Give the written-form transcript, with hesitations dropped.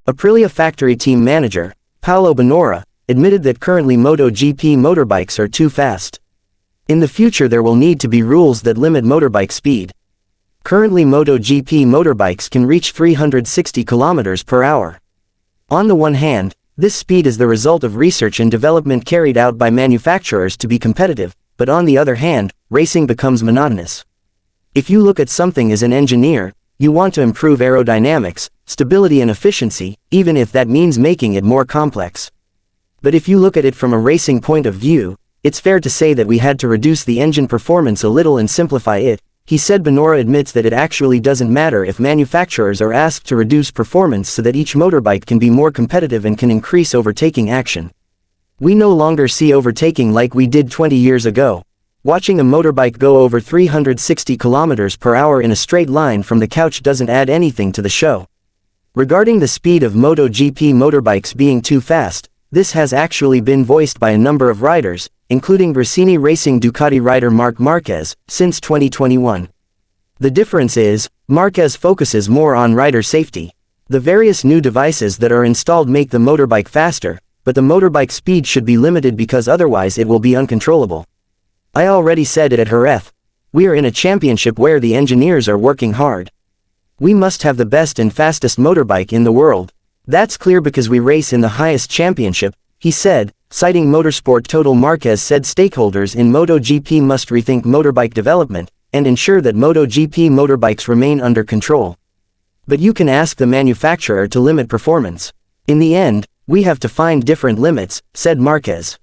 Aprilia factory team manager, Paolo Bonora, admitted that currently MotoGP motorbikes are too fast. In the future there will need to be rules that limit motorbike speed. Currently MotoGP motorbikes can reach 360 km per hour. On the one hand, this speed is the result of research and development carried out by manufacturers to be competitive, but on the other hand, racing becomes monotonous. If you look at something as an engineer, you want to improve aerodynamics, stability and efficiency, even if that means making it more complex. But if you look at it from a racing point of view, it's fair to say that we had to reduce the engine performance a little and simplify it, he said. Bonora admits that it actually doesn't matter if manufacturers are asked to reduce performance so that each motorbike can be more competitive and can increase overtaking action. We no longer see overtaking like we did 20 years ago. Watching a motorbike go over 360 km per hour in a straight line from the couch doesn't add anything to the show. Regarding the speed of MotoGP motorbikes being too fast, this has actually been voiced by a number of riders, including Gresini Racing Ducati rider Marc Marquez, since 2021. The difference is, Marquez focuses more on rider safety. The various new devices that are installed make the motorbike faster, but the motorbike speed should be limited because otherwise it will be uncontrollable. I already said it at Jerez. We are in a championship where the engineers are working hard. We must have the best and fastest motorbike in the world. That's clear because we race in the highest championship, he said, citing Motorsport Total. Marquez said stakeholders in MotoGP must rethink motorbike development, and ensure that MotoGP motorbikes remain under control. But you can ask the manufacturer to limit performance. In the end, we have to find different limits, said Marquez.